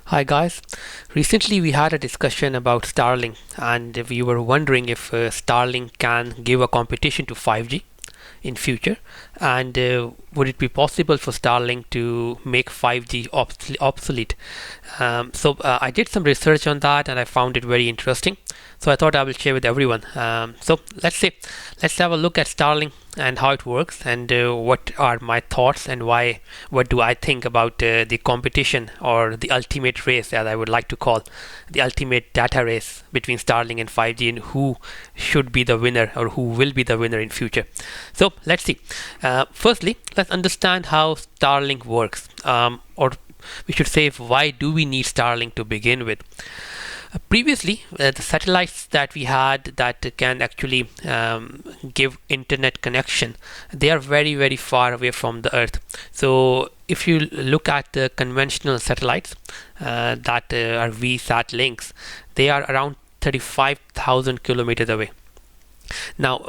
Hi guys, recently we had a discussion about Starlink and we were wondering if Starlink can give a competition to 5G in future, and would it be possible for Starlink to make 5G obsolete. I did some research on that and I found it very interesting, so I thought I will share with everyone. Let's have a look at Starlink and how it works, and what are my thoughts and what do I think about the competition, or the ultimate race, as I would like to call the ultimate data race between Starlink and 5G, and who should be the winner or who will be the winner in future. So let's see. Firstly, let's understand how Starlink works, or we should say, why do we need Starlink to begin with? Previously, the satellites that we had that can actually give internet connection, they are very far away from the Earth. So if you look at the conventional satellites that are VSAT links, they are around 35,000 kilometers away. Now,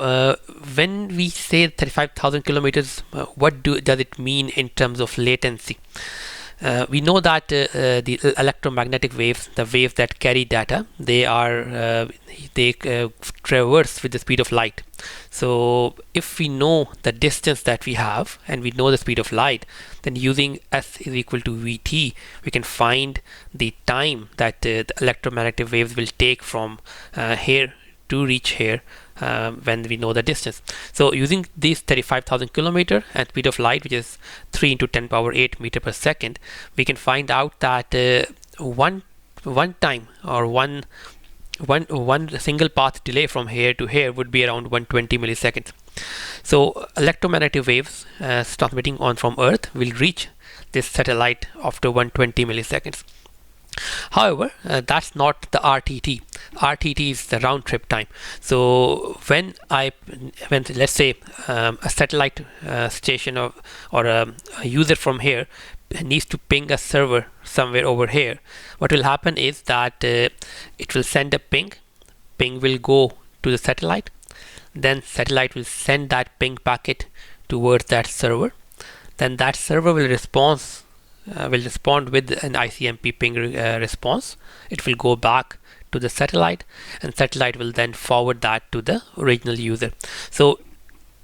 when we say 35,000 kilometers, what does it mean in terms of latency? We know that the electromagnetic waves, the waves that carry data, they traverse with the speed of light. So if we know the distance that we have and we know the speed of light, then using S is equal to Vt, we can find the time that the electromagnetic waves will take from here to reach here, when we know the distance. So using these 35,000 kilometer and speed of light, which is 3 into 10 power 8 meter per second, we can find out that one time, or one single path delay from here to here would be around 120 milliseconds. So electromagnetic waves transmitting on from Earth will reach this satellite after 120 milliseconds. However, that's not the RTT. RTT is the round trip time. So when let's say a satellite station or a user from here needs to ping a server somewhere over here, what will happen is that it will send a ping. Ping will go to the satellite. Then satellite will send that ping packet towards that server. Then that server will respond with an ICMP ping response. It will go back to the satellite, and satellite will then forward that to the original user. So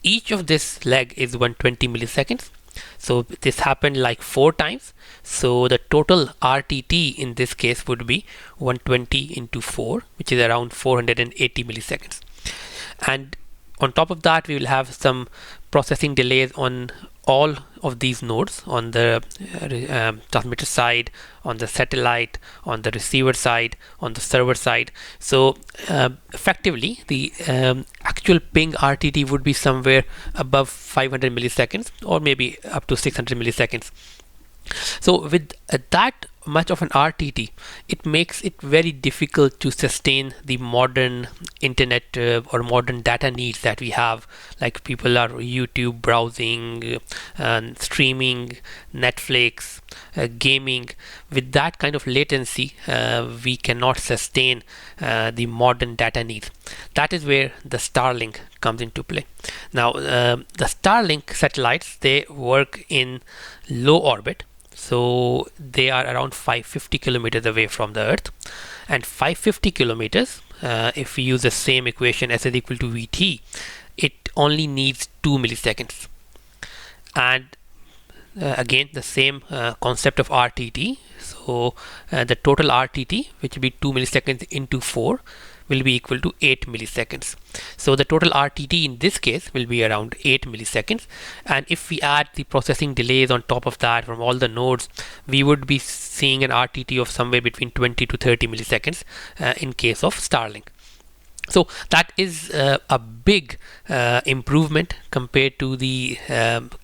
each of this leg is 120 milliseconds. So this happened like 4 times. So the total RTT in this case would be 120 into 4, which is around 480 milliseconds. And on top of that, we will have some processing delays on all of these nodes, on the transmitter side, on the satellite, on the receiver side, on the server side. So effectively, the actual ping RTT would be somewhere above 500 milliseconds, or maybe up to 600 milliseconds. So with that much of an RTT, it makes it very difficult to sustain the modern internet or modern data needs that we have. Like people are YouTube browsing, streaming, Netflix, gaming. With that kind of latency, we cannot sustain the modern data needs. That is where the Starlink comes into play. Now, the Starlink satellites, they work in low orbit. So they are around 550 kilometers away from the Earth, and 550 kilometers, if we use the same equation, S is equal to Vt, it only needs 2 milliseconds. And again, the same concept of RTT. So the total RTT, which will be 2 milliseconds into 4, will be equal to 8 milliseconds. So the total RTT in this case will be around 8 milliseconds. And if we add the processing delays on top of that from all the nodes, we would be seeing an RTT of somewhere between 20 to 30 milliseconds in case of Starlink. So that is a big improvement compared to the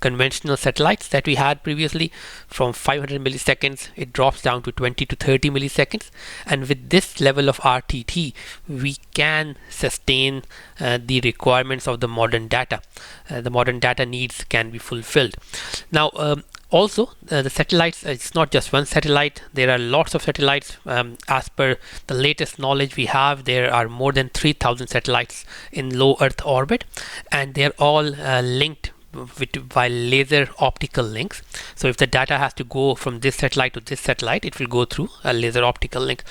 conventional satellites that we had previously. From 500 milliseconds, it drops down to 20 to 30 milliseconds. And with this level of RTT, we can sustain the requirements of the modern data. The modern data needs can be fulfilled. Now, also, the satellites, it's not just one satellite. There are lots of satellites. As per the latest knowledge we have, there are more than 3,000 satellites in low Earth orbit, and they're all linked by laser optical links. So if the data has to go from this satellite to this satellite, it will go through a laser optical link.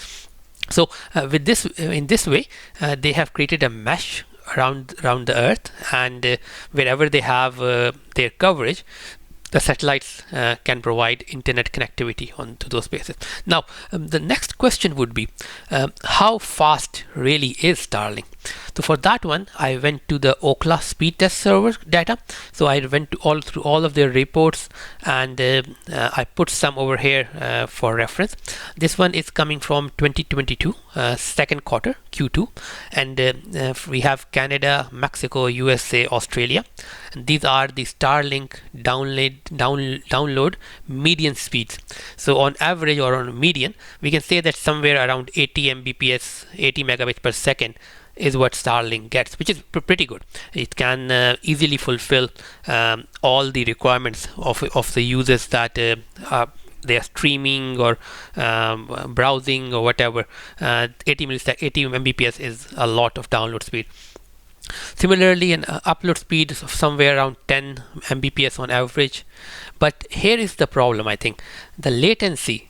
So with this, in this way, they have created a mesh around the Earth, and wherever they have their coverage, the satellites can provide internet connectivity onto those bases. Now, the next question would be, how fast really is Starlink? So for that one, I went to the Ookla speed test server data. So I went to through all of their reports, and I put some over here for reference. This one is coming from 2022 second quarter Q2, and we have Canada, Mexico, USA, Australia, and these are the Starlink download median speeds. So on average or on median, we can say that somewhere around 80 Mbps, 80 megabits per second is what Starlink gets, which is pretty good. It can easily fulfill all the requirements of the users that they are streaming or browsing or whatever. 80 Mbps is a lot of download speed. Similarly, an upload speed of somewhere around 10 Mbps on average. But here is the problem, I think. The latency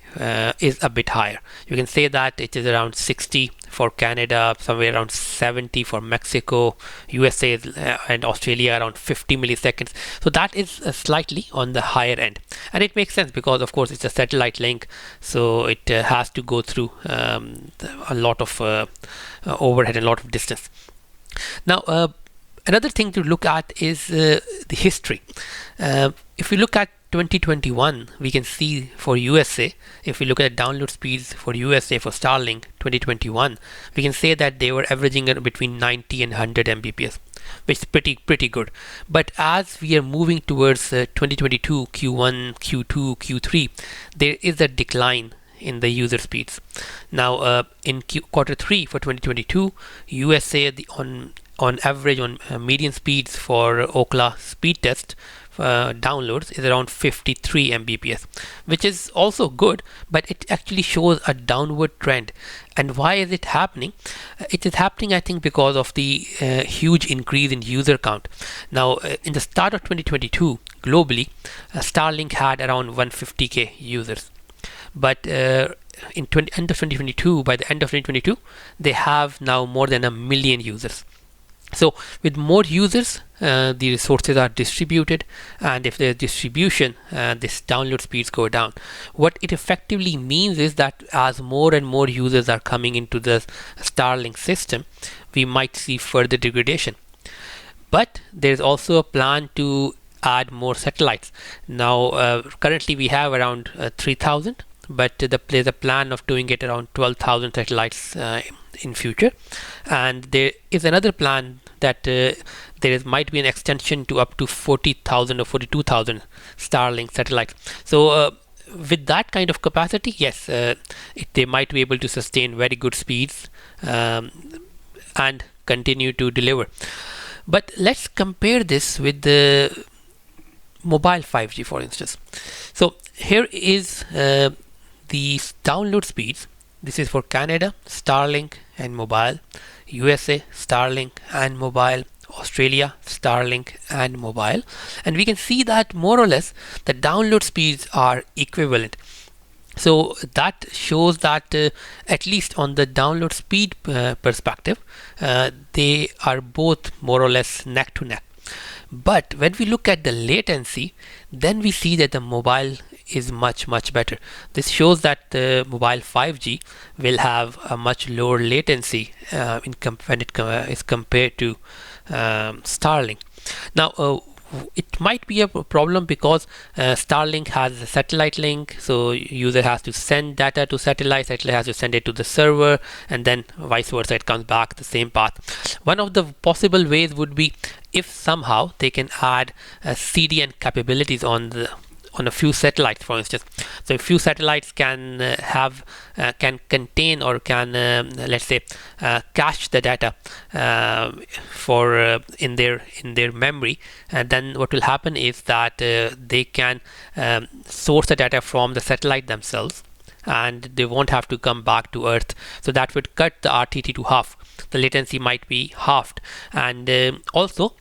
is a bit higher. You can say that it is around 60 for Canada, somewhere around 70 for Mexico, USA and Australia around 50 milliseconds. So that is slightly on the higher end. And it makes sense because, of course, it's a satellite link. So it has to go through a lot of overhead and a lot of distance. Now, another thing to look at is the history. If we look at 2021, we can see for USA, if we look at download speeds for USA for Starlink 2021, we can say that they were averaging between 90 and 100 Mbps, which is pretty good. But as we are moving towards 2022 Q1, Q2, Q3, there is a decline in the user speeds. Now, in quarter 3 for 2022, USA on average on median speeds for Ookla speed test downloads is around 53 Mbps, which is also good, but it actually shows a downward trend. And why is it happening? It is happening, I think, because of the huge increase in user count. Now, in the start of 2022, globally, Starlink had around 150k users. But end of 2022, by the end of 2022, they have now more than 1 million users. So with more users, the resources are distributed, and if there's distribution, this download speeds go down. What it effectively means is that as more and more users are coming into the Starlink system, we might see further degradation. But there's also a plan to add more satellites. Now, currently we have around 3,000, but there's a plan of doing it around 12,000 satellites in future, and there is another plan that might be an extension to up to 40,000 or 42,000 Starlink satellites. So with that kind of capacity, yes, they might be able to sustain very good speeds and continue to deliver. But let's compare this with the mobile 5G, for instance. So here is the download speeds. This is for Canada, Starlink and mobile, USA, Starlink and mobile, Australia, Starlink and mobile. And we can see that more or less the download speeds are equivalent. So that shows that at least on the download speed perspective, they are both more or less neck to neck. But when we look at the latency, then we see that the mobile is much better. This shows that the mobile 5G will have a much lower latency when it is compared to Starlink. Now, it might be a problem because Starlink has a satellite link, so user has to send data to satellite has to send it to the server, and then vice versa, it comes back the same path. One of the possible ways would be if somehow they can add CDN capabilities on a few satellites, for instance. So a few satellites can can contain or can let's say cache the data for in their memory, and then what will happen is that they can source the data from the satellite themselves, and they won't have to come back to Earth. So that would cut the RTT to half. The latency might be halved, and also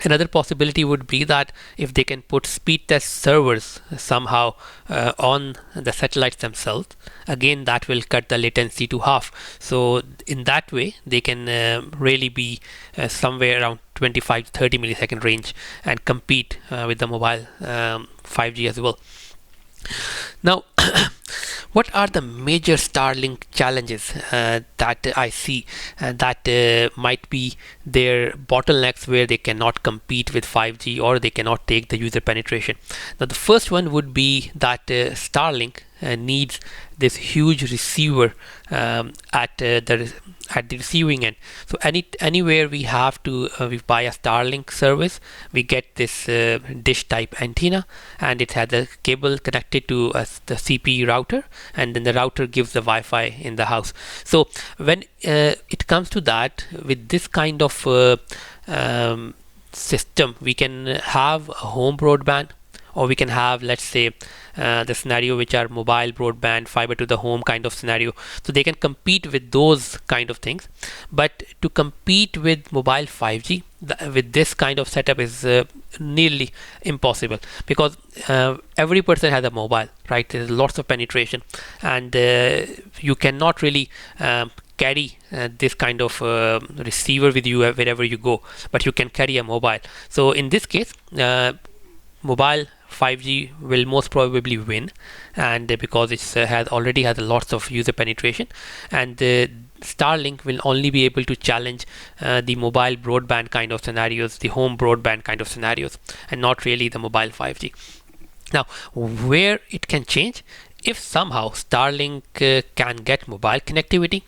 Another possibility would be that if they can put speed test servers somehow on the satellites themselves, again that will cut the latency to half. So in that way they can really be somewhere around 25 to 30 millisecond range and compete with the mobile 5G as well. Now, what are the major Starlink challenges that I see that might be their bottlenecks where they cannot compete with 5G or they cannot take the user penetration? Now, the first one would be that Starlink needs this huge receiver at the receiving end. So anywhere we have to we buy a Starlink service, we get this dish type antenna, and it has a cable connected to the CPE router, and then the router gives the Wi-Fi in the house. So when it comes to that, with this kind of system, we can have a home broadband, or we can have, let's say, the scenario which are mobile broadband, fiber to the home kind of scenario. So they can compete with those kind of things. But to compete with mobile 5G with this kind of setup is nearly impossible, because every person has a mobile, right? There's lots of penetration, and you cannot really carry this kind of receiver with you wherever you go, but you can carry a mobile. So in this case, mobile 5G will most probably win, and because it already has lots of user penetration, and Starlink will only be able to challenge the mobile broadband kind of scenarios, the home broadband kind of scenarios, and not really the mobile 5G. Now, where it can change, if somehow Starlink can get mobile connectivity,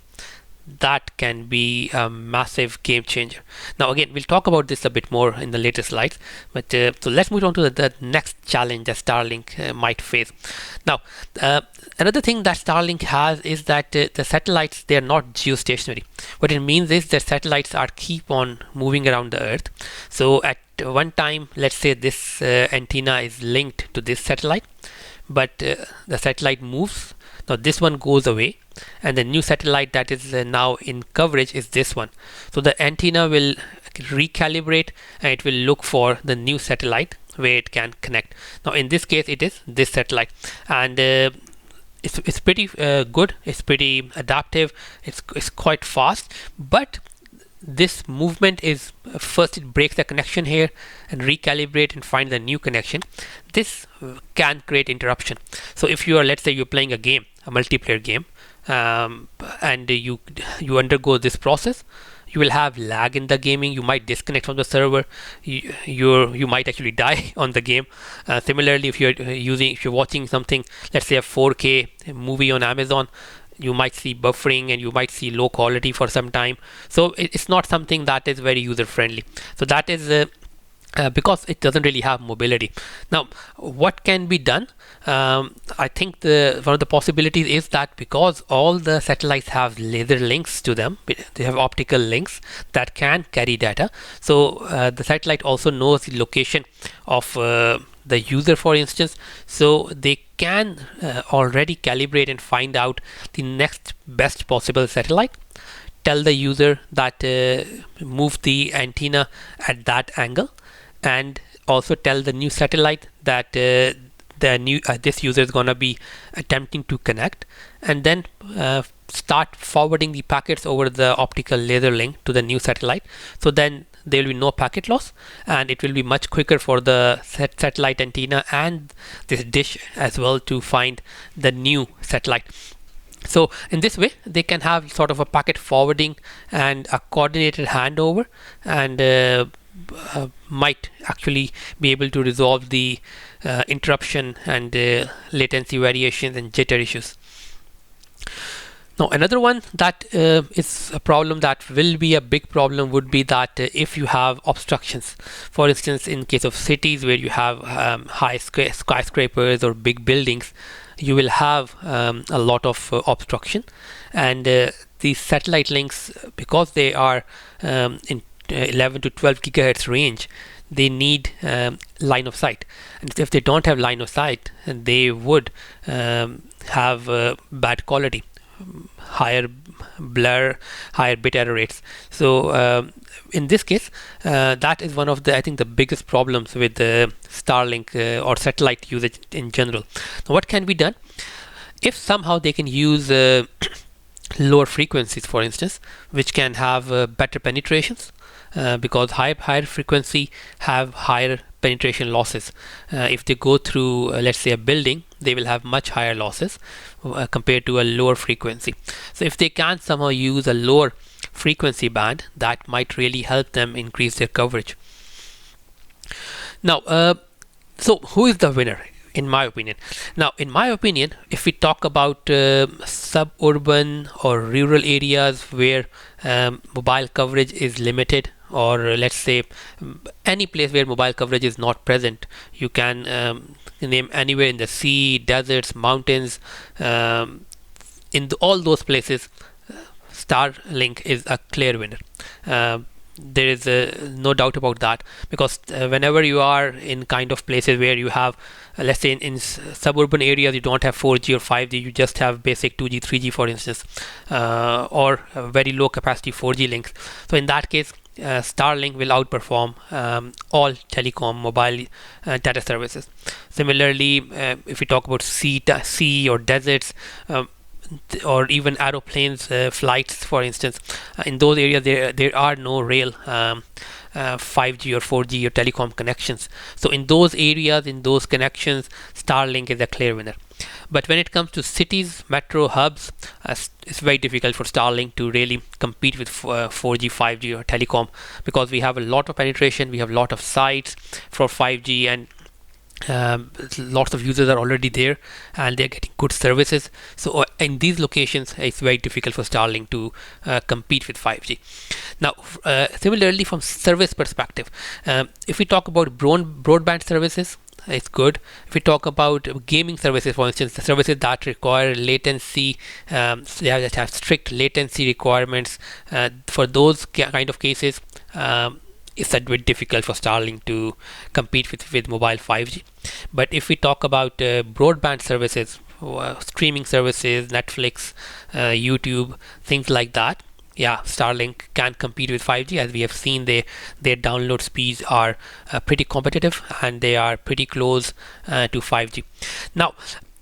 that can be a massive game changer. Now again, we'll talk about this a bit more in the later slides, but so let's move on to the next challenge that Starlink might face. Now another thing that Starlink has is that the satellites, they are not geostationary. What it means is that satellites are keep on moving around the earth. So at one time, let's say this antenna is linked to this satellite, but the satellite moves. Now this one goes away, and the new satellite that is now in coverage is this one. So the antenna will recalibrate, and it will look for the new satellite where it can connect. Now in this case it is this satellite, and it's pretty good, it's pretty adaptive, it's quite fast, but this movement is first it breaks the connection here and recalibrate and find the new connection. This can create interruption. So if you are, let's say you're playing a game, a multiplayer game, and you undergo this process, you will have lag in the gaming. You might disconnect from the server. You might actually die on the game. Similarly, if you're watching something, let's say a 4K movie on Amazon, you might see buffering and you might see low quality for some time. So it's not something that is very user friendly. So that is because it doesn't really have mobility. Now, what can be done? I think one of the possibilities is that because all the satellites have laser links to them, they have optical links that can carry data. So the satellite also knows the location of the user, for instance, so they can already calibrate and find out the next best possible satellite, tell the user that move the antenna at that angle, and also tell the new satellite that this user is going to be attempting to connect, and then start forwarding the packets over the optical laser link to the new satellite. So then there will be no packet loss, and it will be much quicker for the satellite antenna and this dish as well to find the new satellite. So in this way, they can have sort of a packet forwarding and a coordinated handover, and might actually be able to resolve the interruption and latency variations and jitter issues. Now, another one that is a problem that will be a big problem would be that if you have obstructions, for instance, in case of cities where you have high skyscrapers or big buildings, you will have a lot of obstruction, and these satellite links, because they are in 11 to 12 gigahertz range, they need line of sight, and if they don't have line of sight, they would have bad quality. higher blur, higher bit error rates. So in this case, that is one of the, I think, the biggest problems with the Starlink or satellite usage in general. Now, what can be done? If somehow they can use lower frequencies, for instance, which can have better penetrations, because higher frequency have higher penetration losses. If they go through, let's say, a building, they will have much higher losses compared to a lower frequency. So if they can somehow use a lower frequency band, that might really help them increase their coverage. Now, so who is the winner? In my opinion. Now, in my opinion, if we talk about suburban or rural areas where mobile coverage is limited, or let's say any place where mobile coverage is not present, you can name anywhere in the sea, deserts, mountains, in all those places, Starlink is a clear winner. There is no doubt about that, because whenever you are in kind of places where you have, let's say in suburban areas, you don't have 4G or 5G, you just have basic 2G, 3G, for instance, or very low capacity 4G links. So in that case, Starlink will outperform all telecom mobile data services. Similarly, if we talk about sea or deserts, or even aeroplanes flights, for instance, in those areas there are no rail 5G or 4G or telecom connections. So in those areas, in those connections, Starlink is a clear winner. But when it comes to cities, metro hubs, it's very difficult for Starlink to really compete with 4G, 5G or telecom, because we have a lot of penetration, we have a lot of sites for 5G, and lots of users are already there and they're getting good services. So in these locations, it's very difficult for Starlink to compete with 5G. Now, similarly, from service perspective, if we talk about broadband services, it's good. If we talk about gaming services, for instance, the services that require latency, that have strict latency requirements, for those kind of cases, it's a bit difficult for Starlink to compete with mobile 5G. But if we talk about broadband services, streaming services, Netflix, YouTube, things like that, yeah, Starlink can compete with 5G. As we have seen, their download speeds are pretty competitive, and they are pretty close to 5G. Now,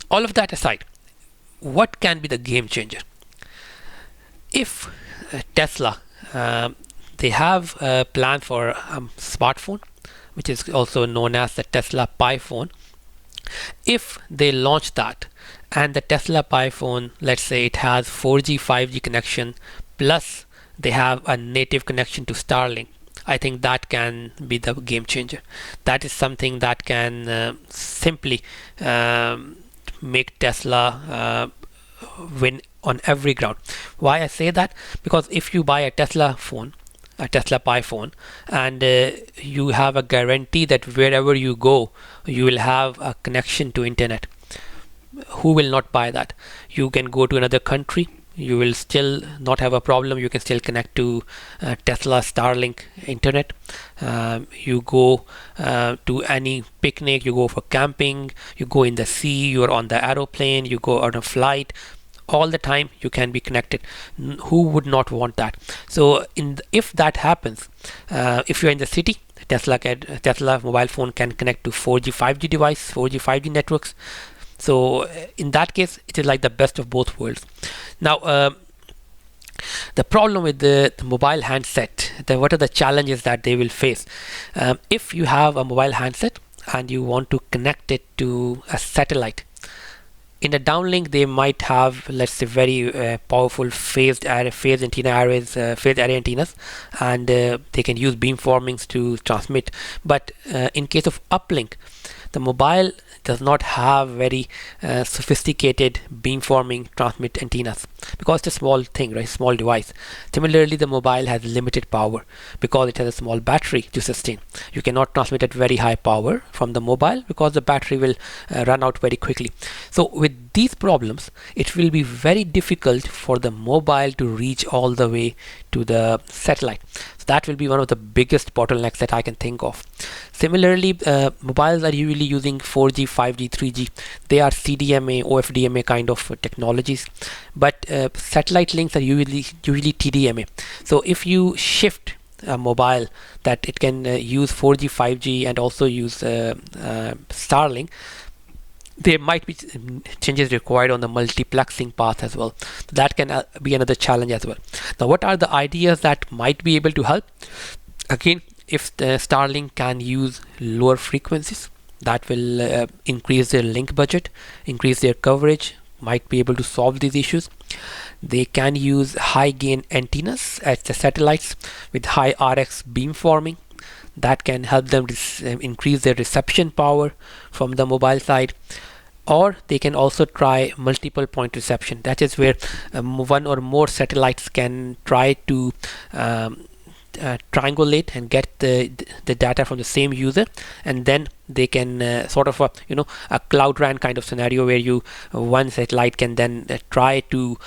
all of that aside, what can be the game changer? If Tesla, they have a plan for a smartphone, which is also known as the Tesla Pi phone. If they launch that, and the Tesla Pi phone, let's say it has 4G, 5G connection, plus they have a native connection to Starlink, I think that can be the game changer. That is something that can simply make Tesla win on every ground. Why I say that? Because if you buy a Tesla phone, a Tesla Pi phone, and you have a guarantee that wherever you go, you will have a connection to internet. Who will not buy that? You can go to another country, you will still not have a problem. You can still connect to Tesla Starlink internet. You go to any picnic, you go for camping, you go in the sea, you're on the aeroplane, you go on a flight, all the time you can be connected. Who would not want that? So if that happens, if you're in the city, Tesla mobile phone can connect to 4G 5G device, 4G 5G networks. So in that case, it is like the best of both worlds. Now, the problem with the mobile handset, what are the challenges that they will face? If you have a mobile handset and you want to connect it to a satellite, in the downlink, they might have, let's say, very powerful phased antenna arrays, phased array antennas, and they can use beamformings to transmit. But in case of uplink, the mobile does not have very sophisticated beamforming transmit antennas, because it's a small thing, right? Small device. Similarly, the mobile has limited power because it has a small battery to sustain. You cannot transmit at very high power from the mobile because the battery will run out very quickly. So with these problems, it will be very difficult for the mobile to reach all the way to the satellite. So That will be one of the biggest bottlenecks that I can think of. Similarly, mobiles are usually using 4G, 5G, 3G. They are CDMA, OFDMA kind of technologies, but satellite links are usually TDMA. So if you shift a mobile that it can use 4G, 5G, and also use Starlink, there might be changes required on the multiplexing path as well. That can be another challenge as well. Now, what are the ideas that might be able to help? Again, if the Starlink can use lower frequencies, that will increase their link budget, increase their coverage, might be able to solve these issues. They can use high gain antennas at the satellites with high RX beamforming. That can help them increase their reception power from the mobile side. Or they can also try multiple point reception. That is where one or more satellites can try to triangulate and get the data from the same user, and then they can sort of a cloud RAN kind of scenario where one satellite can then try to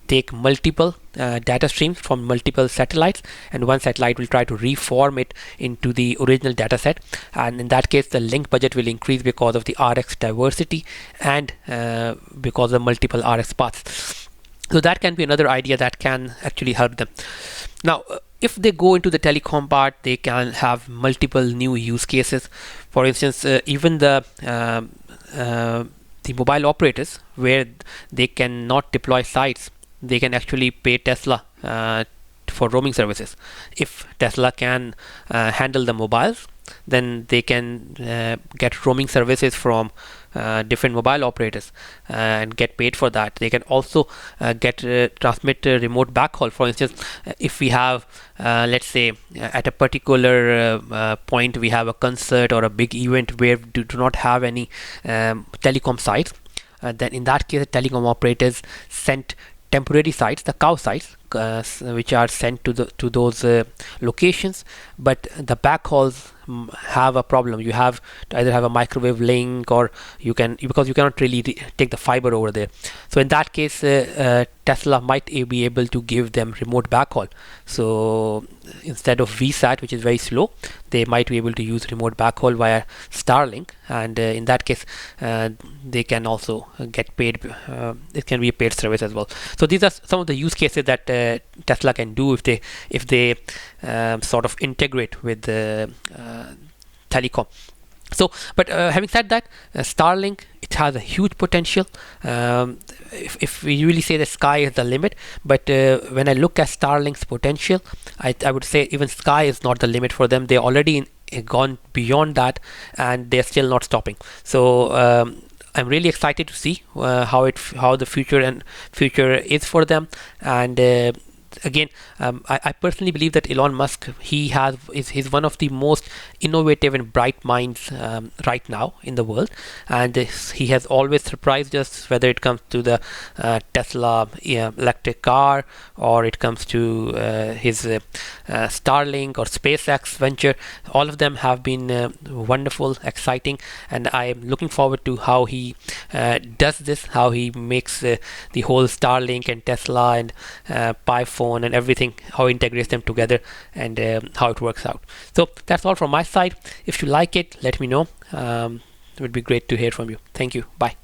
take multiple data streams from multiple satellites, and one satellite will try to reform it into the original data set, and in that case the link budget will increase because of the RX diversity and because of multiple RX paths. So that can be another idea that can actually help them. Now, if they go into the telecom part, they can have multiple new use cases. For instance, even the mobile operators, where they cannot deploy sites, they can actually pay Tesla for roaming services. If Tesla can handle the mobiles, then they can get roaming services from different mobile operators and get paid for that. They can also transmit remote backhaul. For instance, if we have let's say at a particular point we have a concert or a big event where we do not have any telecom sites, then in that case the telecom operators sent temporary sites, the cow sites, which are sent to those locations, but the backhauls have a problem. You have to either have a microwave link, or because you cannot really take the fiber over there. So in that case, Tesla might be able to give them remote backhaul. So instead of VSAT, which is very slow, they might be able to use remote backhaul via Starlink, and in that case they can also get paid. It can be a paid service as well. So these are some of the use cases that Tesla can do if they sort of integrate with telecom. So, but having said that, Starlink, it has a huge potential. If we really say the sky is the limit, but when I look at Starlink's potential, I would say even sky is not the limit for them. They're already gone beyond that, and they're still not stopping. So I'm really excited to see how the future is for them. And again, I personally believe that Elon Musk, he's one of the most innovative and bright minds right now in the world, and he has always surprised us, whether it comes to the Tesla electric car, or it comes to his Starlink or SpaceX venture. All of them have been wonderful, exciting, and I am looking forward to how he does this, how he makes the whole Starlink and Tesla and Pi-phone and everything, how he integrates them together, and how it works out. So that's all from my side. If you like it, let me know. It would be great to hear from you. Thank you. Bye.